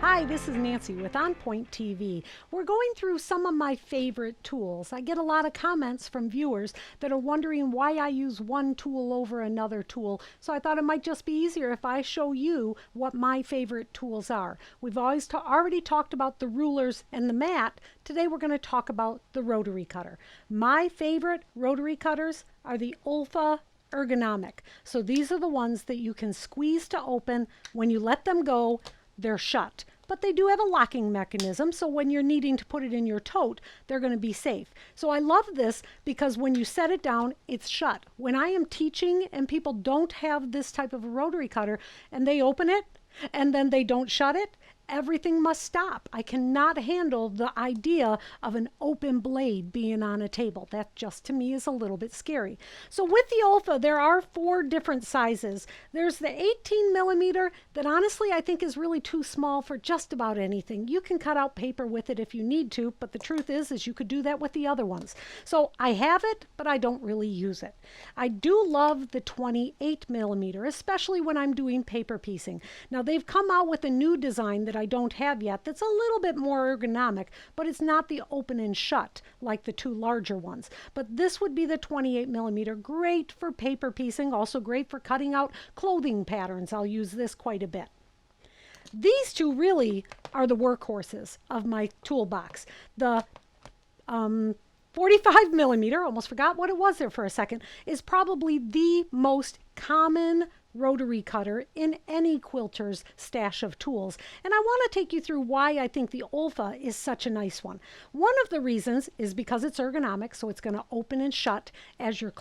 Hi, this is Nancy with OnPoint-TV. We're going through some of my favorite tools. I get a lot of comments from viewers that are wondering why I use one tool over another tool, so I thought it might just be easier if I show you what my favorite tools are. We've already talked about the rulers and the mat. Today we're going to talk about the rotary cutter. My favorite rotary cutters are the Olfa ergonomic. So these are the ones that you can squeeze to open. When you let them go, they're shut. But they do have a locking mechanism, so when you're needing to put it in your tote, they're going to be safe. So I love this because when you set it down, it's shut. When I am teaching and people don't have this type of a rotary cutter and they open it and then they don't shut it, everything must stop. I cannot handle the idea of an open blade being on a table. That just to me is a little bit scary. So with the Olfa, there are 4 different sizes. There's the 18 millimeter that honestly I think is really too small for just about anything. You can cut out paper with it if you need to, but the truth is you could do that with the other ones. So I have it, but I don't really use it. I do love the 28 millimeter, especially when I'm doing paper piecing. Now they've come out with a new design that I don't have yet that's a little bit more ergonomic, but it's not the open and shut like the 2 larger ones. But this would be the 28 millimeter, great for paper piecing, also great for cutting out clothing patterns. I'll use this quite a bit. These 2 really are the workhorses of my toolbox. The 45 millimeter, almost forgot what it was there for a second, is probably the most common rotary cutter in any quilter's stash of tools. And I want to take you through why I think the Olfa is such a nice one. One of the reasons is because it's ergonomic, so it's going to open and shut as you're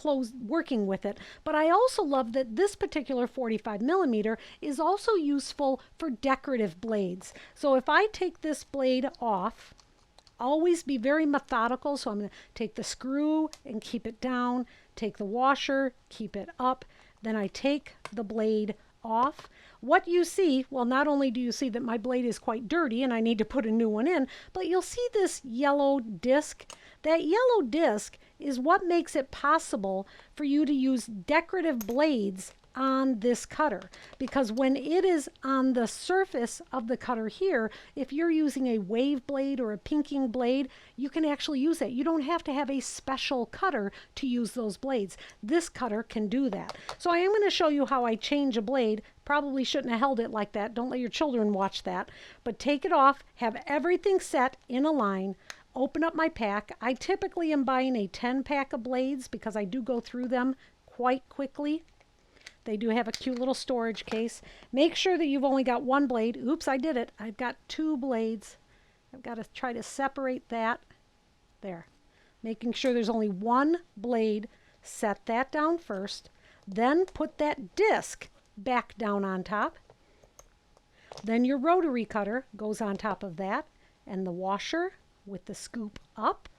working with it. But I also love that this particular 45 millimeter is also useful for decorative blades. So if I take this blade off, always be very methodical. So I'm going to take the screw and keep it down, take the washer, keep it up. Then I take the blade off. What you see, well, not only do you see that my blade is quite dirty and I need to put a new one in, but you'll see this yellow disc. That yellow disc is what makes it possible for you to use decorative blades on this cutter, because when it is on the surface of the cutter here, if you're using a wave blade or a pinking blade, you can actually use that. You don't have to have a special cutter to use those blades. This cutter can do that. So I am going to show you how I change a blade. Probably shouldn't have held it like that. Don't let your children watch that. But take it off, have everything set in a line, open up my pack. I typically am buying a 10-pack of blades because I do go through them quite quickly. They do have a cute little storage case. Make sure that you've only got 1 blade. Oops, I did it. I've got 2 blades. I've got to try to separate that. There. Making sure there's only 1 blade. Set that down first. Then put that disc back down on top. Then your rotary cutter goes on top of that. And the washer with the scoop up.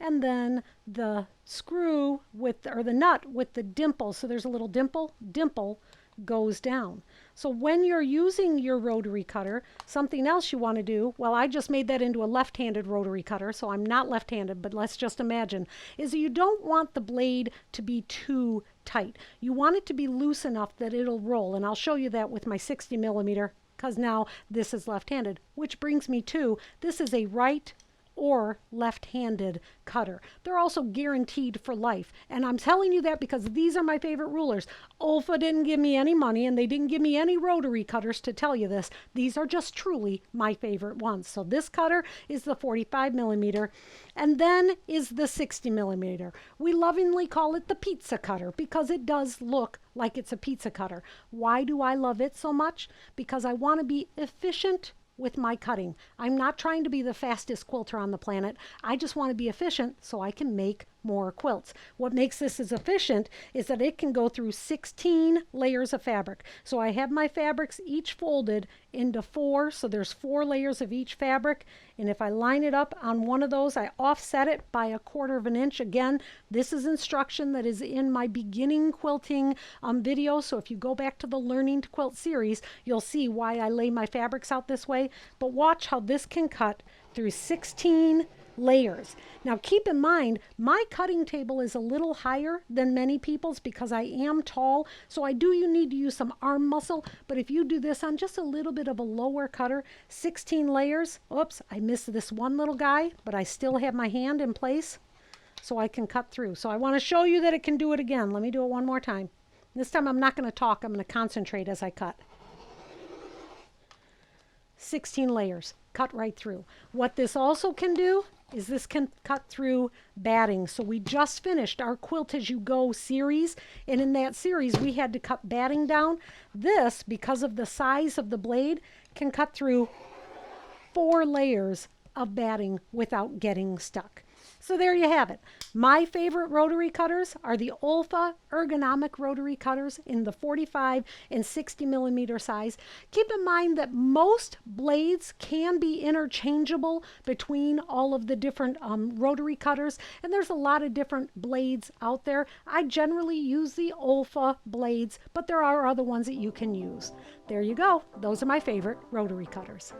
And then the screw with, or the nut with the dimple, so there's a little dimple goes down. So when you're using your rotary cutter, something else you want to do, well, I just made that into a left-handed rotary cutter, so I'm not left-handed, but let's just imagine, is that you don't want the blade to be too tight. You want it to be loose enough that it'll roll, and I'll show you that with my 60 millimeter, because now this is left-handed, which brings me to, this is a right or left-handed cutter. They're also guaranteed for life. And I'm telling you that because these are my favorite rulers. Olfa didn't give me any money and they didn't give me any rotary cutters to tell you this. These are just truly my favorite ones. So this cutter is the 45 millimeter and then is the 60 millimeter. We lovingly call it the pizza cutter because it does look like it's a pizza cutter. Why do I love it so much? Because I want to be efficient with my cutting. I'm not trying to be the fastest quilter on the planet. I just want to be efficient so I can make more quilts. What makes this as efficient is that it can go through 16 layers of fabric. So I have my fabrics each folded into 4, so there's 4 layers of each fabric, and if I line it up on one of those, I offset it by 1/4 of an inch. Again, this is instruction that is in my beginning quilting video, so if you go back to the Learning to Quilt series, you'll see why I lay my fabrics out this way. But watch how this can cut through 16 layers. Now keep in mind, my cutting table is a little higher than many people's because I am tall, so I do need to use some arm muscle, but if you do this on just a little bit of a lower cutter, 16 layers, oops, I missed this one little guy, but I still have my hand in place so I can cut through. So I want to show you that it can do it again. Let me do it one more time. This time I'm not going to talk, I'm going to concentrate as I cut. 16 layers, cut right through. What this also can do is this can cut through batting. So we just finished our Quilt As You Go series, and in that series we had to cut batting down. This, because of the size of the blade, can cut through 4 layers of batting without getting stuck. So there you have it. My favorite rotary cutters are the Olfa ergonomic rotary cutters in the 45 and 60 millimeter size. Keep in mind that most blades can be interchangeable between all of the different rotary cutters, and there's a lot of different blades out there. I generally use the Olfa blades, but there are other ones that you can use. There you go. Those are my favorite rotary cutters.